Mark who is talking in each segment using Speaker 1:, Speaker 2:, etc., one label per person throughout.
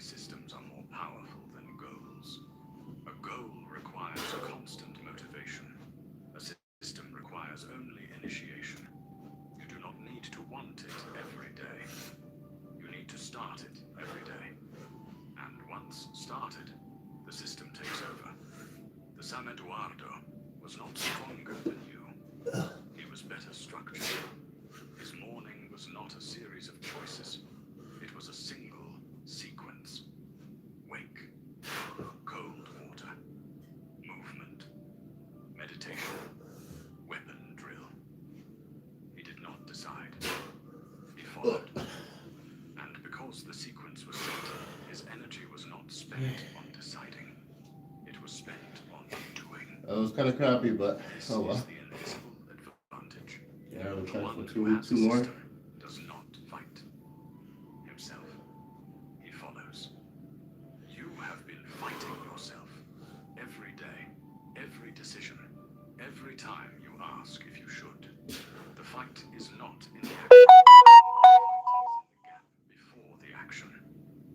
Speaker 1: systems are more powerful than goals. A goal requires constant motivation. A system requires only initiation. You do not need to want it every day. You need to start it every day. And once started, the system takes over. The San Eduardo was not stronger than you. He was better structured. His morning was not a series of choices. It was a single sequence. Wake, cold water, movement, meditation, weapon drill. He did not decide. He followed. And because the sequence was set, his energy was not spent on deciding. It was spent on doing.
Speaker 2: That was kind of crappy, but
Speaker 1: This
Speaker 2: oh well.
Speaker 1: is the invisible advantage.
Speaker 2: Yeah, we'll
Speaker 1: The
Speaker 2: try
Speaker 1: one
Speaker 2: for
Speaker 1: who
Speaker 2: two
Speaker 1: has a
Speaker 2: more.
Speaker 1: system does not fight himself. He follows. You have been fighting yourself every day, every decision, every time you ask if you should. The fight is not in the action. The fight is in the gap before the action.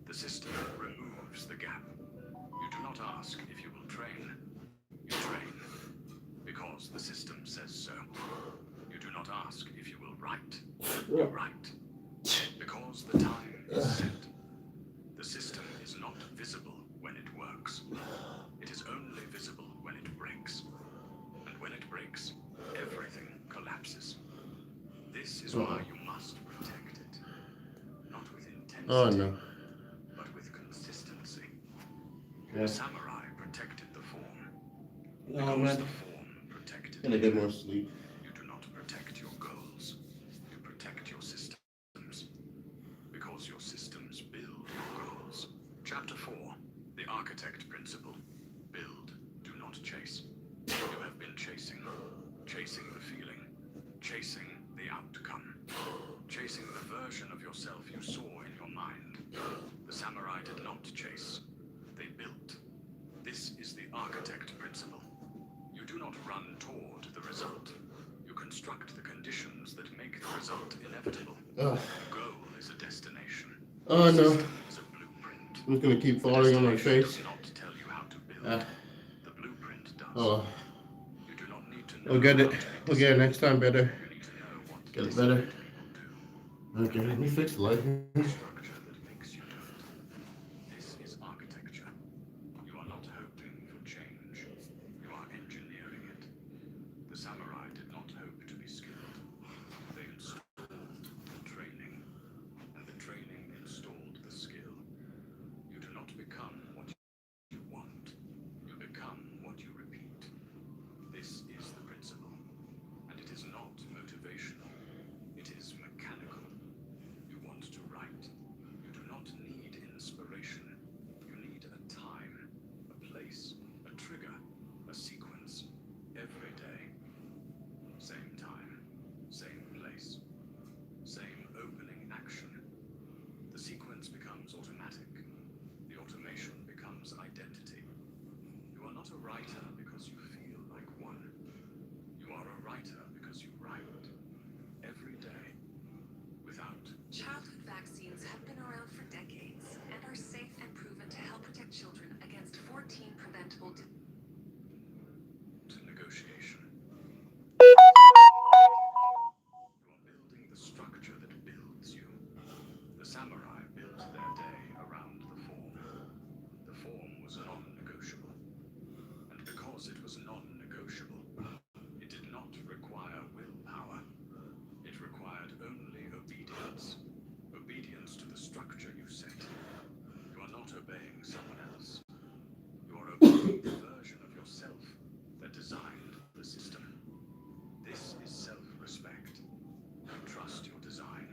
Speaker 1: The system removes the gap. You do not ask if you will train. You train because the system says so. You do not ask if you will write. You write because the time is set. The system is not visible when it works. It is only visible when it breaks. And when it breaks, everything collapses. This is why you must protect it. Not with intensity,
Speaker 2: Oh no.
Speaker 1: but with consistency.
Speaker 2: Yeah.
Speaker 1: The samurai protected the form.
Speaker 2: Oh
Speaker 1: Because
Speaker 2: man.
Speaker 1: the form protected
Speaker 2: Gonna get more sleep.
Speaker 1: You do not protect your goals. You protect your systems. Because your systems build your goals. Chapter 4. The Architect Principle. Build. Do not chase. You have been chasing. Chasing the feeling. Chasing the outcome. Chasing the version of yourself you saw in your mind. The samurai did not chase. They built. This is the Architect Principle. You do not run toward the result. You construct the conditions that make the result inevitable.
Speaker 2: Ugh.
Speaker 1: The goal is a destination.
Speaker 2: Oh
Speaker 1: The
Speaker 2: no.
Speaker 1: system is a blueprint.
Speaker 2: I'm just gonna keep
Speaker 1: The
Speaker 2: falling on my
Speaker 1: destination
Speaker 2: face.
Speaker 1: does not tell you how to build.
Speaker 2: Ah.
Speaker 1: The blueprint does.
Speaker 2: Oh,
Speaker 1: You do not need to know
Speaker 2: we'll get
Speaker 1: how
Speaker 2: it.
Speaker 1: to be
Speaker 2: We'll get it
Speaker 1: disciplined.
Speaker 2: next time better.
Speaker 1: You need to know what
Speaker 2: Get it better.
Speaker 1: disciplined people do.
Speaker 2: Okay, let me fix the light here.
Speaker 1: Structure that makes you do it. This is architecture. You are not hoping for change. You are engineering it. The samurai did not hope to be skilled. They installed the training, and the training installed the skill. You do not become what you want. You become what you repeat. This is the principle, and it is not motivational. It is mechanical. You want to write. You do not need inspiration. You need a time, a place, a trigger, a sequence, every day. Same time, same place, same opening action. The sequence becomes automatic. The automation becomes identity. You are not a writer because you feel like one. You are a writer because you write every day without.
Speaker 3: Childhood vaccines have been around for decades and are safe and proven to help protect children against 14 preventable
Speaker 1: Negotiation. You are building the structure that builds you. The samurai built their day around the form. The form was non-negotiable. And because it was non-negotiable, it did not require willpower. It required only obedience. Obedience to the structure you set. You are not obeying someone else. You are obeying the version of yourself that designed the system. This is self-respect. You trust your design.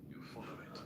Speaker 1: You follow it.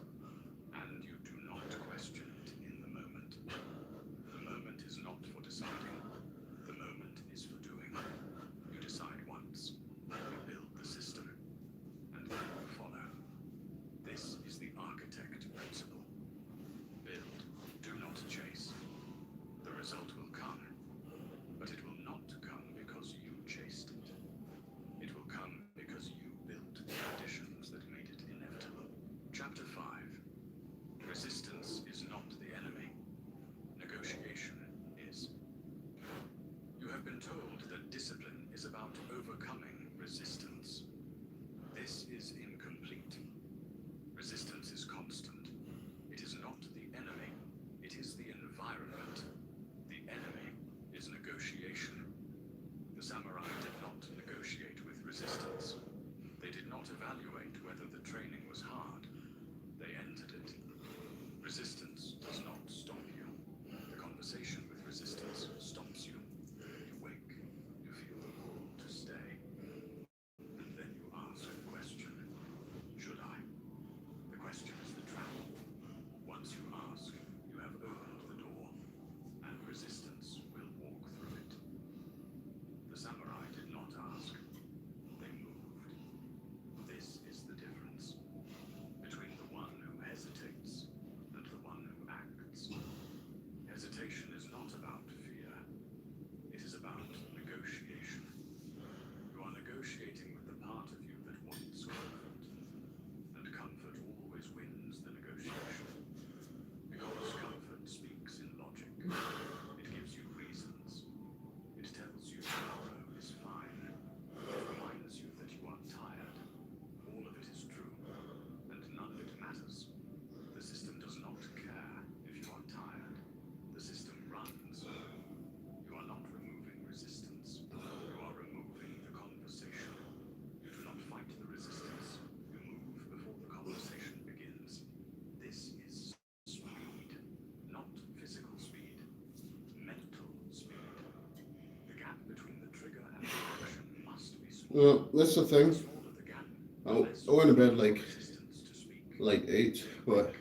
Speaker 2: Well, that's the thing.
Speaker 1: Smaller the gap,
Speaker 2: I,
Speaker 1: the less
Speaker 2: I went to bed
Speaker 1: resistance to speak.
Speaker 2: like 8, but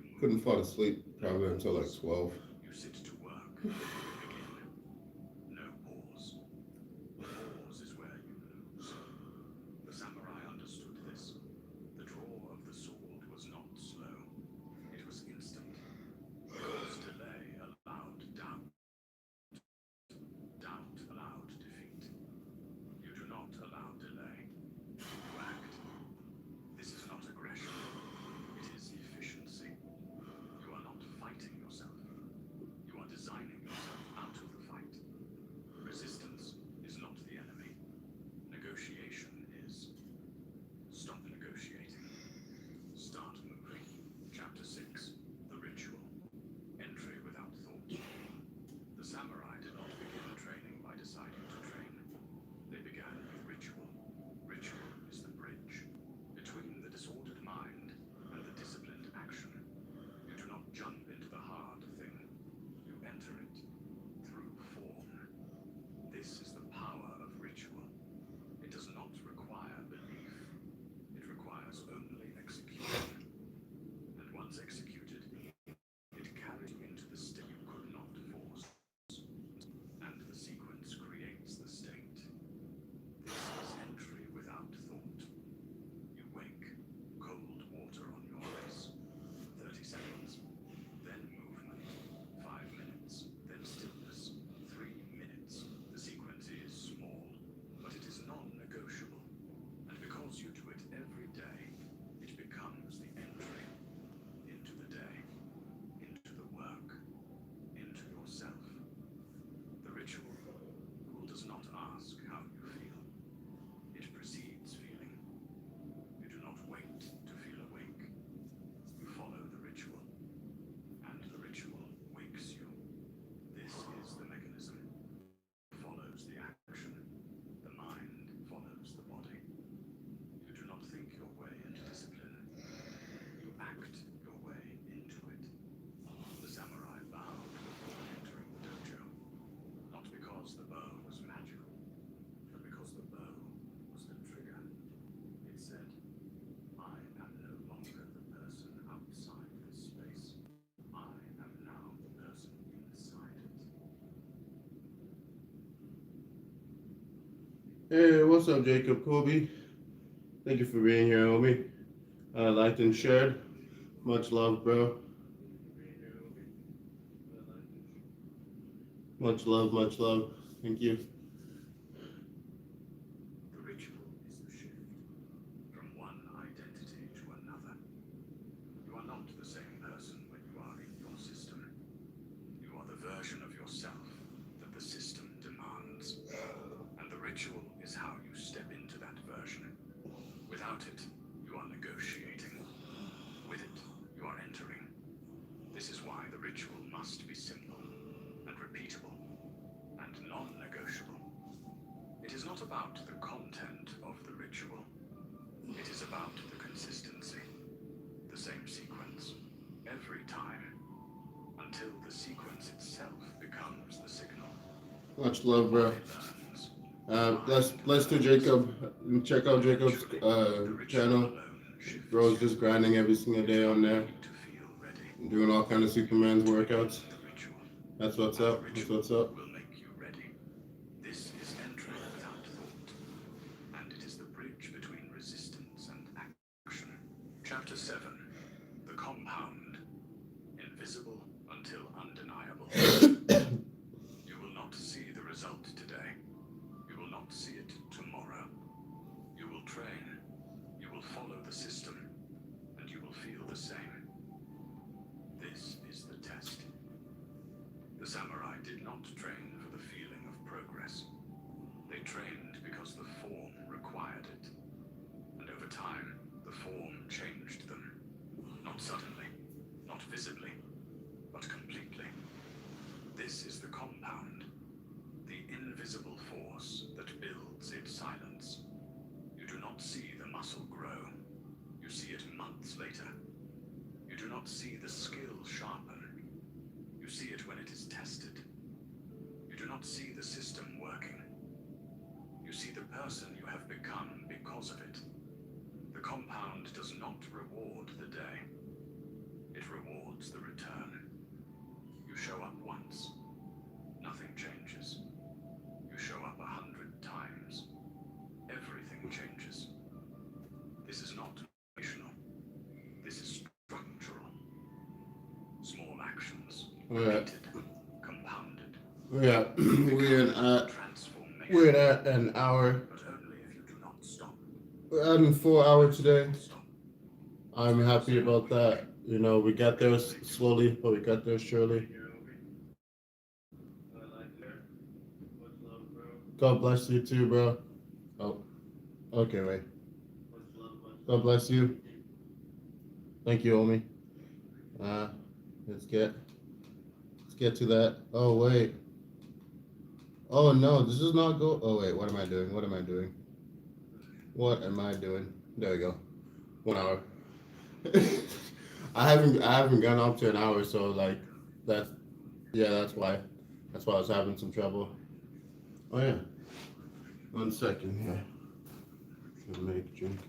Speaker 1: You
Speaker 2: couldn't
Speaker 1: move,
Speaker 2: fall asleep probably until like 12.
Speaker 1: you sit to work, you begin. No pause. Pause is where you lose. The samurai understood this. The draw of the sword was not slow. It was instant. Because delay allowed doubt. Doubt allowed defeat. You do not allow delay. You act. This is not aggression. It is efficiency. You are not fighting yourself. You are designing yourself out of the fight. Resistance is not the enemy. Negotiation is. Stop negotiating. Start moving. Chapter 6. The Ritual. Entry without thought. The samurai did not begin training by deciding to train. They began with ritual. Ritual is the bridge between the disordered mind and the disciplined action. You do not jump into the hard thing. You enter it through form. This is the power of ritual. It does not require belief. It requires only execution. And once executed, it carries you into the state you could not force. And the sequence creates the state. This is entry without thought. You wake, cold water on your face. 30 seconds, then movement. 5 minutes, then stillness. 3 minutes. The sequence is small, but it is non-negotiable. And because you do it every day, it becomes the entry into the day, into the work, into yourself. The ritual does not ask how you feel. It precedes feeling. You do not wait to feel awake. You follow the ritual, and the ritual wakes you. This is the mechanism. Follows the action. The mind follows the body. You do not think your way into discipline. You act your way into it. The samurai bowed before entering the dojo. Not because the bow was magical, but because the bow was the trigger. It said, I am no longer the person outside this space. I am now the person inside it.
Speaker 2: Hey, what's up, Jacob Kobe? Thank you for being here, homie. Liked and shared. Much love, bro. Much love, much love. Thank you.
Speaker 1: The ritual is the shift from one identity to another. You are not the same person when you are in your system. You are the version of yourself that the system demands. And the ritual is how you step into that version. Without it, you are negotiating. With it, you are entering. This is why the ritual must be simple and repeatable and non-negotiable. It is not about the content of the ritual. It is about the consistency. The same sequence, every time, until the sequence itself becomes the signal.
Speaker 2: Much love, bro.
Speaker 1: It learns.
Speaker 2: Let's do Jacob. Check out Jacob's channel. Bro's just grinding every single day on there, doing all kind of Superman's workouts. That's what's up. That's what's up.
Speaker 1: Will make you ready. This is entry without thought, and it is the bridge between resistance and action. Chapter 7. The compound. Invisible until undeniable. You will not see the result today. You will not see it tomorrow. You will train. You will follow the system, and you will feel the same. This is the test. The samurai did not train for the feeling of progress. They trained because the form required it. And over time, the form changed them. Not suddenly, not visibly, but completely. This is the compound. The invisible force that builds in silence. You do not see the muscle grow. You see it months later. You do not see the skill sharpen. You see it when it is tested. You do not see the system working. You You see the person you have become because of it. The compound does not reward the day. It rewards the return. You show up once. Nothing changes. You show up 100 times. Everything changes. This is not emotional. This is structural. Small actions, repeated, compounded.
Speaker 2: Yeah,
Speaker 1: Transformation.
Speaker 2: we're at an hour.
Speaker 1: But only if you do not stop.
Speaker 2: We're adding 4 hours today.
Speaker 1: Stop.
Speaker 2: I'm happy about that. You know, we got there slowly, but we got there surely. God bless you too, bro. Oh, okay, wait. God bless you. Thank you, Omi. Let's get to that. Oh wait. Oh no, this is not go. Oh wait, what am I doing? What am I doing? What am I doing? There we go. 1 hour. I haven't gone up to an hour, so like that's that's why I was having some trouble. Oh yeah. 1 second here. Make Jacob.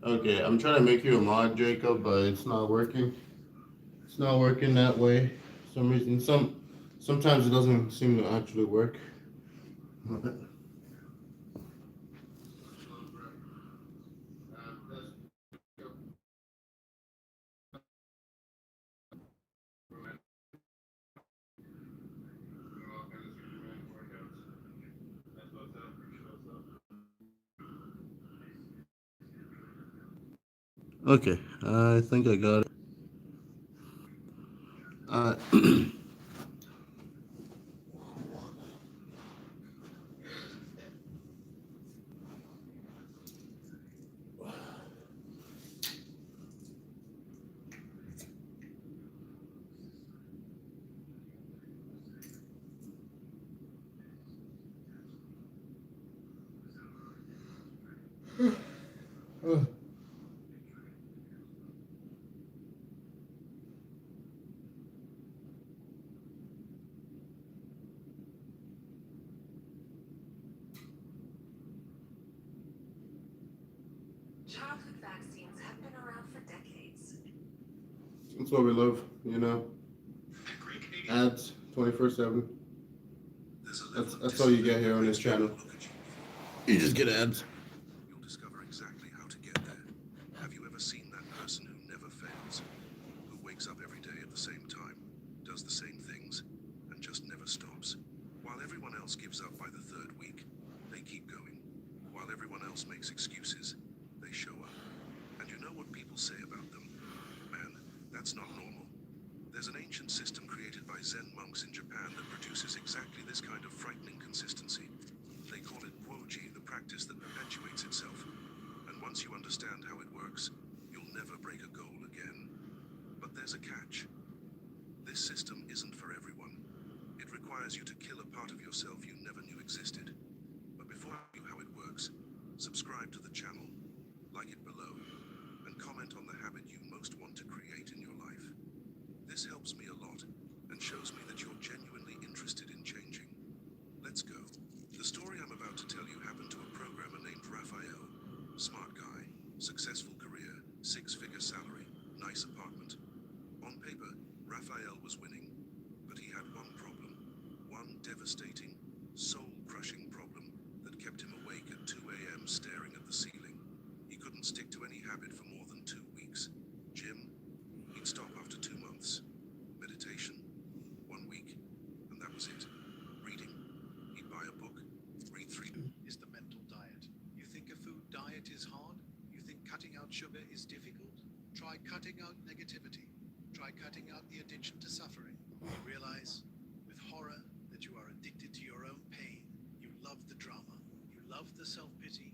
Speaker 2: Okay, I'm trying to make you a mod, Jacob, but it's not working. It's not working that way. For some reason, sometimes it doesn't seem to actually work. Okay, I think I got it. Uh,
Speaker 3: Childhood vaccines have been around for decades.
Speaker 2: That's what we love, you know. Ads 24/7. That's all you get here on this channel. You just get ads.
Speaker 4: You'll discover exactly how to get there. Have you ever seen that person who never fails? Who wakes up every day at the same time, does the same things, and just never stops? While everyone else gives up by the 3rd week, they keep going. While everyone else makes excuses, they show up. And you know what people say about them? Man, that's not normal. There's an ancient system created by Zen monks in Japan that produces exactly this kind of frightening consistency. They call it Boii, the practice that perpetuates itself. And once you understand how it works, you'll never break a goal again. But there's a catch. This system isn't for everyone. It requires you to kill a part of yourself you never knew existed. But before I tell you how it works, subscribe to the channel, like it below, and comment on the habit you most want to create in your life. This helps me a lot, and shows me that you're genuinely interested in changing. Let's go. The story I'm about to tell you happened to a programmer named Raphael. Smart guy, successful career, 6-figure salary, nice apartment. On paper, Raphael was winning, but he had one problem. One devastating, soul-crushing problem that kept him awake at 2 a.m. staring at the ceiling. He couldn't stick to any habit for more than 2 weeks. Gym? He'd stop after 2 months. Meditation? 1 week. And that was it. Reading? He'd buy a book, read 3.
Speaker 5: Is the mental diet. You think a food diet is hard? You think cutting out sugar is difficult? Try cutting out negativity. Try cutting out the addiction to suffering. You realize, with horror, that you are addicted to your own pain. You love the drama. You love the self-pity.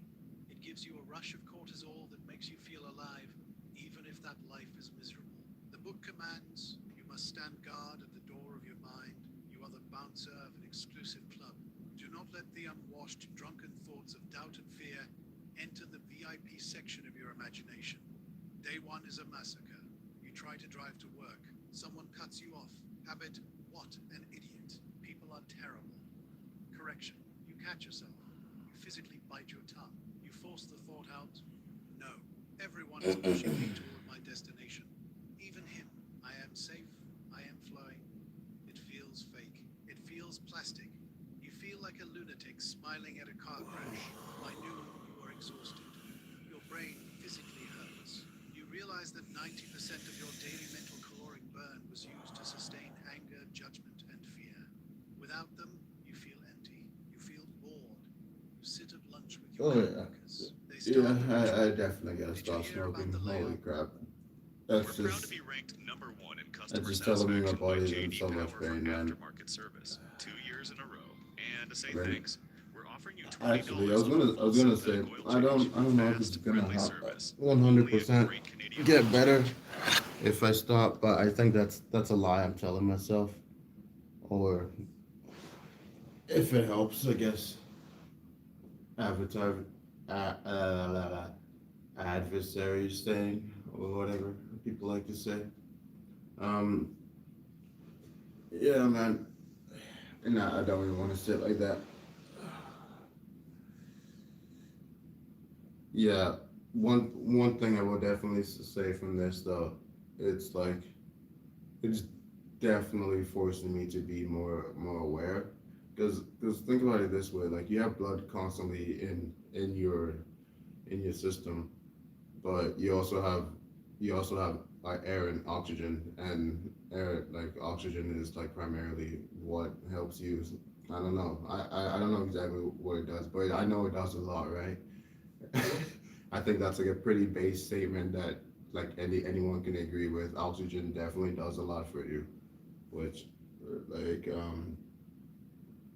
Speaker 5: It gives you a rush of cortisol that makes you feel alive, even if that life is miserable. The book commands, you must stand guard at the door of your mind. You are the bouncer of an exclusive club. Do not let the unwashed, drunken thoughts of doubt and fear enter the VIP section of your imagination. Day 1 is a massacre. You try to drive to work. Someone cuts you off. Habit, what an idiot. People are terrible. Correction. You catch yourself. You physically bite your tongue. You force the thought out. No. Everyone is pushing me toward my destination. Even him. I am safe. I am flowing. It feels fake. It feels plastic. You feel like a lunatic smiling at a car crash. By noon, you are exhausted. Your brain physically hurts. You realize that 90% of your daily mental caloric burn was used to sustain anger, judgment, and fear. Without them, you feel empty. You feel bored. You sit at lunch with your
Speaker 2: Oh yeah.
Speaker 5: coworkers. They
Speaker 2: Yeah,
Speaker 5: start the
Speaker 2: I
Speaker 5: ritual.
Speaker 2: definitely gotta
Speaker 5: Did you
Speaker 2: stop
Speaker 5: hear about
Speaker 2: smoking.
Speaker 5: the
Speaker 2: Holy
Speaker 5: layoff?
Speaker 2: crap.
Speaker 6: We're
Speaker 2: That's
Speaker 6: proud to
Speaker 2: just
Speaker 6: be ranked number one in
Speaker 2: that's
Speaker 6: customer
Speaker 2: just telling me my
Speaker 6: satisfaction by
Speaker 2: body's in
Speaker 6: JD
Speaker 2: so much
Speaker 6: Power for
Speaker 2: pain, man.
Speaker 6: aftermarket service, 2 years in a row. And to say
Speaker 2: I mean,
Speaker 6: thanks, we're offering you $20
Speaker 2: actually, I was
Speaker 6: off
Speaker 2: gonna,
Speaker 6: a
Speaker 2: I
Speaker 6: full
Speaker 2: was gonna
Speaker 6: synthetic
Speaker 2: say,
Speaker 6: oil
Speaker 2: I
Speaker 6: change.
Speaker 2: don't know if it's
Speaker 6: Fast,
Speaker 2: gonna
Speaker 6: friendly service.
Speaker 2: 100%
Speaker 6: Great Canadian
Speaker 2: get better
Speaker 6: mileage.
Speaker 2: if I stop, but I think that's a lie I'm telling myself. Or if it helps, I guess advertise, adversaries saying or whatever people like to say. Um, yeah, man. Nah, I don't even want to sit like that. Yeah, one thing I will definitely say from this though, it's like it's definitely forcing me to be more aware. Because think about it this way, like you have blood constantly in your system, but you also have like air and oxygen, and air like oxygen is like primarily what helps you. I don't know. I don't know exactly what it does, but I know it does a lot, right? I think that's like a pretty base statement that like anyone can agree with. Oxygen definitely does a lot for you, which like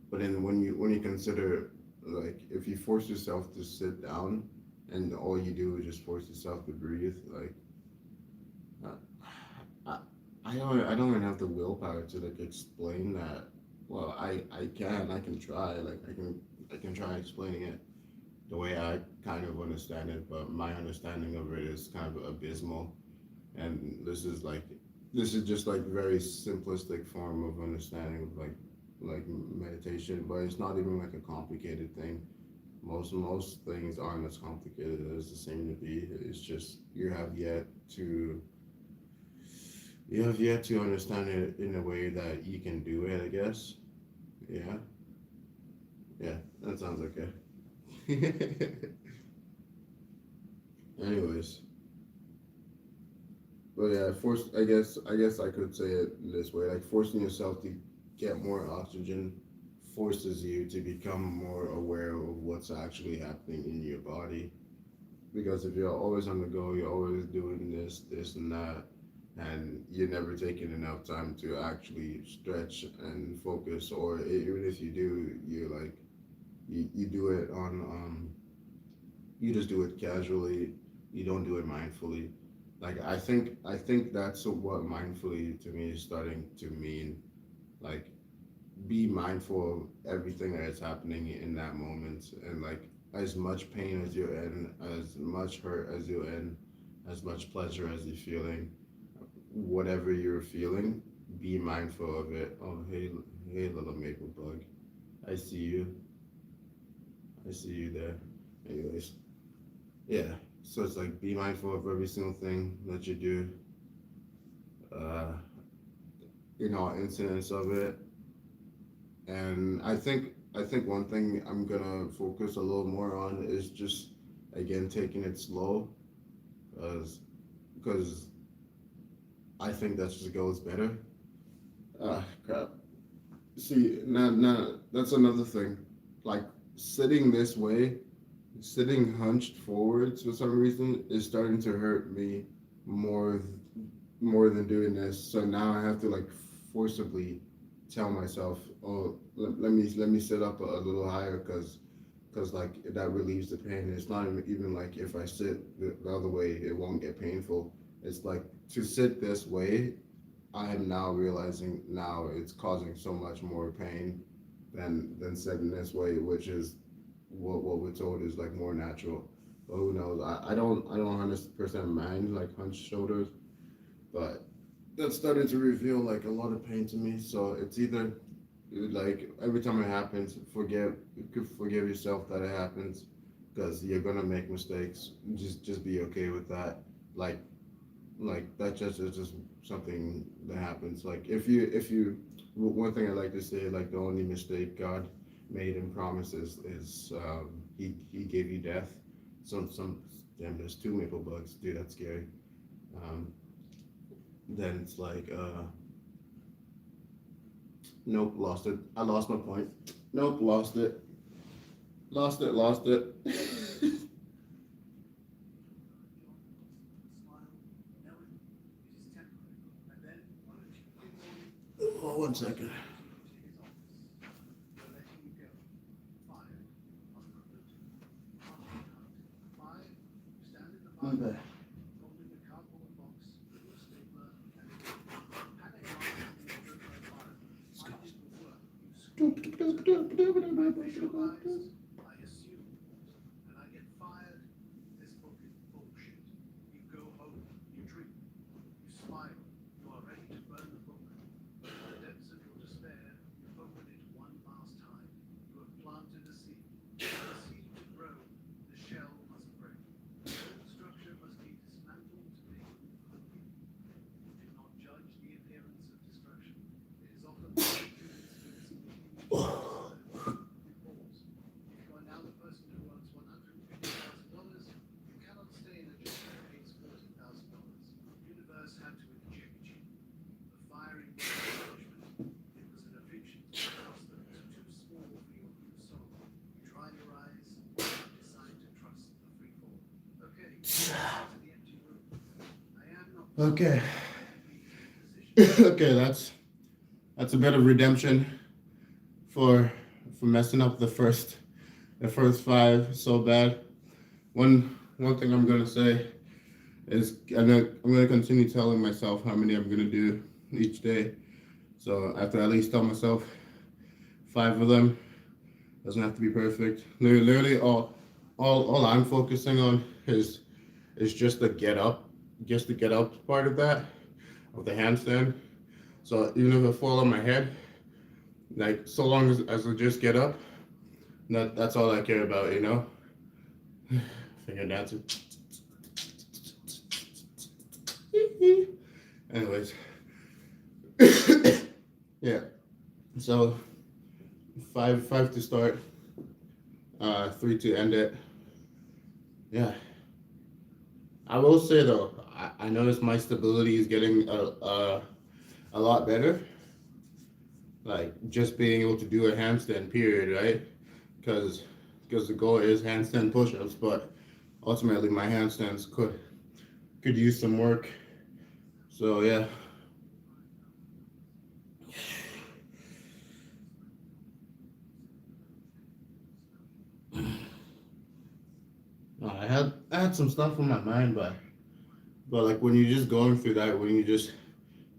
Speaker 2: but then when you consider like if you force yourself to sit down and all you do is just force yourself to breathe, like I I don't even have the willpower to like explain that. Well, I can try like I can try explaining it the way I kind of understand it, but my understanding of it is kind of abysmal. And this is just like very simplistic form of understanding of like meditation, but it's not even like a complicated thing. Most things aren't as complicated as they seem to be. It's just you have yet to understand it in a way that you can do it, I guess. Yeah, yeah, that sounds okay. Anyways, but yeah, I guess I could say it this way, like forcing yourself to get more oxygen forces you to become more aware of what's actually happening in your body. Because if you're always on the go, you're always doing this, and that, and you're never taking enough time to actually stretch and focus, or even if you do, you're like, you do it on, you just do it casually, you don't do it mindfully. Like I think that's what mindfully to me is starting to mean. Like be mindful of everything that is happening in that moment, and like as much pain as you're in, as much hurt as you're in, as much pleasure as you're feeling, whatever you're feeling, be mindful of it. Oh, hey, little maple bug, I see you. I see you there. Anyways, yeah. So it's like be mindful of every single thing that you do. Uh, all incidents of it, and I think one thing I'm gonna focus a little more on is just again taking it slow, because I think that just goes better. Ah, crap. See, now that's another thing. Like sitting this way, sitting hunched forwards for some reason is starting to hurt me more more than doing this. So now I have to like forcibly tell myself, oh, let me sit up a little higher, because like that relieves the pain. It's not even like if I sit the other way, it won't get painful. It's like to sit this way, I am now realizing now it's causing so much more pain than sitting this way, which is what we're told is like more natural. But who knows? I don't 100% mind like hunched shoulders, but that's starting to reveal like a lot of pain to me. So it's either like every time it happens, forgive yourself that it happens, because you're gonna make mistakes. Just be okay with that. Like that just is just something that happens. Like if you one thing I like to say, like the only mistake God made in promises is he gave you death. Some damn, there's two maple bugs, dude. That's scary. Um, then it's like nope, lost it. I lost my point. Nope, lost it. Lost it. Oh, 1 second. Okay.
Speaker 5: I assume, and I get fired. This book is bullshit. You go home, you drink, you smile, you are ready to burn the book. But in the depths of your despair, you open it one last time. You have planted a seed. For the seed to grow, the shell must break. The old structure must be dismantled to make room for the new. Do not judge the appearance of destruction. It is often the
Speaker 2: Okay. Okay, that's a bit of redemption for messing up the first five so bad. One thing I'm gonna say is I'm gonna continue telling myself how many I'm gonna do each day. So after at least tell myself 5 of them, doesn't have to be perfect. Literally all I'm focusing on is just the get up part of that, of the handstand. So even if I fall on my head, like so long as I just get up, that's all I care about, you know? Finger dancing. Anyways. Yeah. So 5 to start, 3 to end it. Yeah. I will say though, I noticed my stability is getting a lot better. Like just being able to do a handstand period, right? Because the goal is handstand push-ups, but ultimately my handstands could use some work. So yeah. I had some stuff on my mind, but like when you're just going through that, when you're just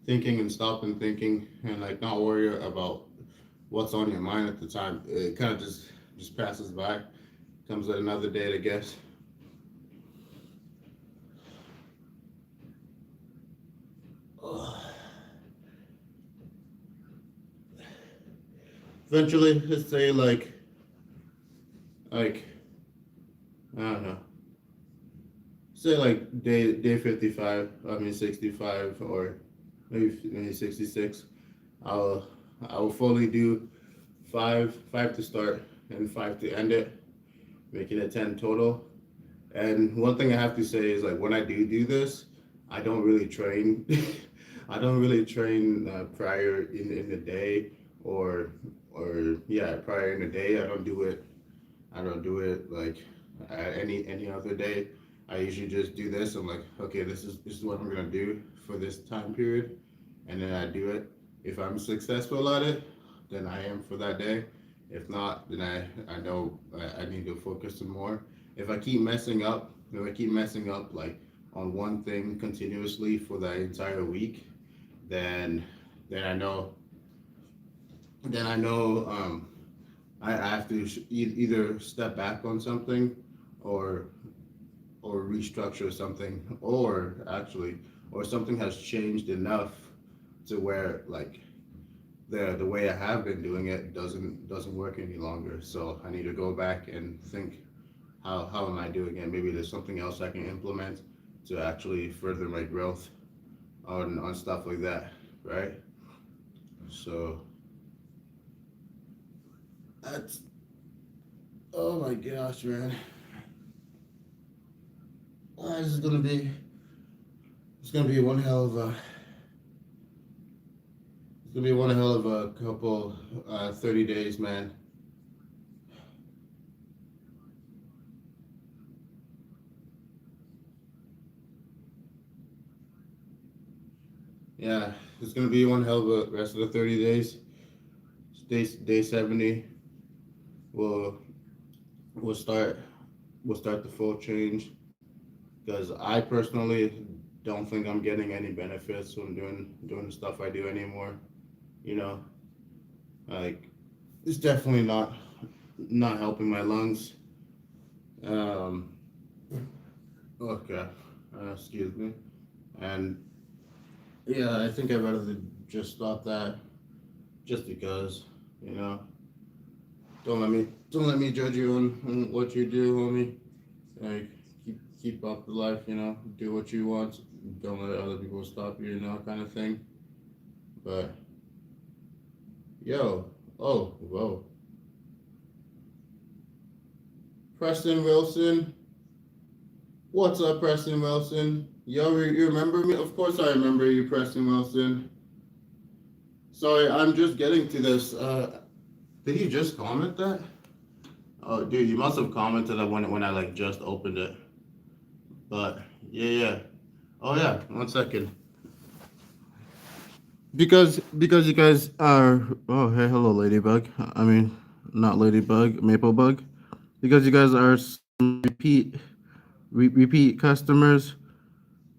Speaker 2: thinking and stopping thinking and like not worry about what's on your mind at the time, it kind of just passes by. Comes at another day, I guess. Eventually, let's say like I don't know. Say like day 55. I mean 65 or maybe 66. I'll fully do five to start and 5 to end it, making it 10 total. And one thing I have to say is like when I do this, I don't really train. I don't really train prior in the day or yeah, prior in the day. I don't do it like any other day. I usually just do this. I'm like, okay, this is what I'm gonna do for this time period, and then I do it. If I'm successful at it, then I am for that day. If not, then I know I need to focus some more. If I keep messing up, like on one thing continuously for the entire week, then I know I have to either step back on something or restructure something, or something has changed enough to where like the way I have been doing it doesn't work any longer. So I need to go back and think, how am I doing it? Maybe there's something else I can implement to actually further my growth on stuff like that, right? So that's, oh my gosh, man. This is gonna be, it's gonna be one hell of a, it's gonna be one hell of a couple 30 days, man. Yeah, it's gonna be one hell of a rest of the 30 days. Day 70 will will start the full change, because I personally don't think I'm getting any benefits from doing the stuff I do anymore. You know, like, it's definitely not helping my lungs. Um, okay, excuse me, and yeah, I think I'd rather just stop that, just because, you know. Don't let me judge you on what you do, homie. Like, keep up the life, you know. Do what you want. Don't let other people stop you, you know, kind of thing. But yo, oh, whoa, Preston Wilson. What's up, Preston Wilson? Yo, you remember me? Of course I remember you, Preston Wilson. Sorry, I'm just getting to this. Did you just comment that? Oh, dude, you must have commented that when I like just opened it. But yeah. Oh yeah, 1 second. Because you guys are, oh hey, hello Ladybug. I mean, not Ladybug, Maplebug. Because you guys are some repeat customers,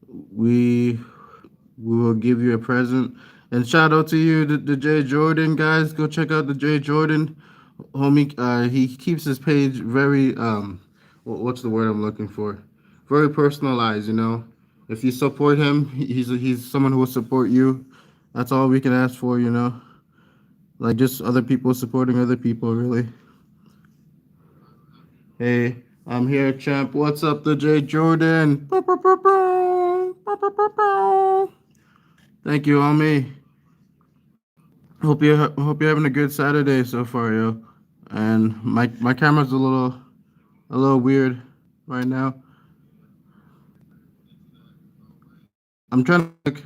Speaker 2: we will give you a present. And shout out to you, the J Jordan guys. Go check out the J Jordan homie. He keeps his page very what's the word I'm looking for? Very personalized. You know, if you support him, he's someone who will support you. That's all we can ask for. You know, like, just other people supporting other people, really. Hey, I'm here, champ. What's up, the J Jordan? Thank you, homie. Hope you're having a good Saturday so far, yo. And my camera's a little weird right now. I'm trying to click,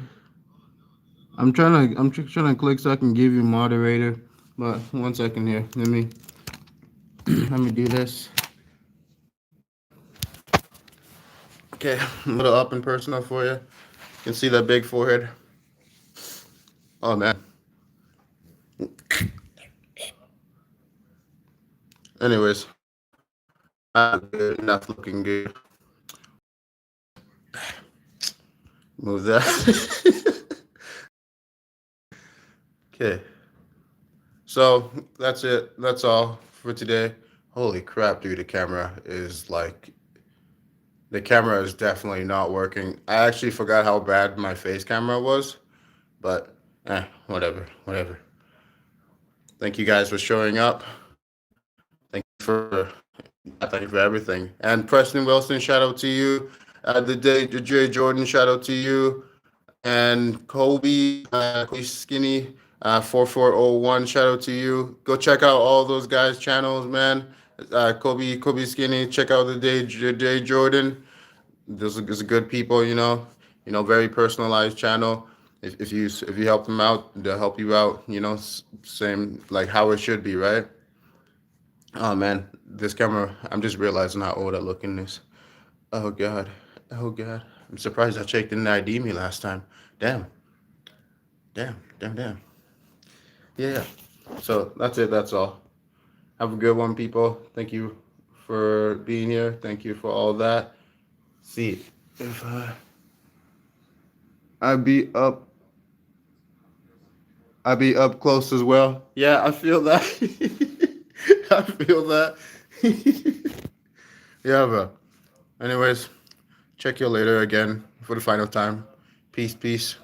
Speaker 2: I'm trying to click so I can give you moderator. But 1 second here. Let me do this. Okay, a little up and personal for you. You can see that big forehead. Oh man. Anyways, good enough, looking good. Move that. Okay. So that's it. That's all for today. Holy crap, dude! The camera is definitely not working. I actually forgot how bad my face camera was, but whatever. Thank you guys for showing up. Thank you for everything. And Preston Wilson, shout out to you. The J Jordan, shout out to you. And Kobe Skinny 4401, shout out to you. Go check out all those guys' channels, man. Kobe Skinny, check out the J Jordan. Those are good people, you know. Very personalized channel. If you help them out, they'll help you out. You know, same like how it should be, right? Oh man, this camera. I'm just realizing how old I look in this. Oh god. I'm surprised that Jake didn't ID me last time. Damn. Yeah. So that's it. That's all. Have a good one, people. Thank you for being here. Thank you for all that. See if I'd be up close as well. Yeah, I feel that. I feel that. Yeah, bro. Anyways, check you later again for the final time. Peace.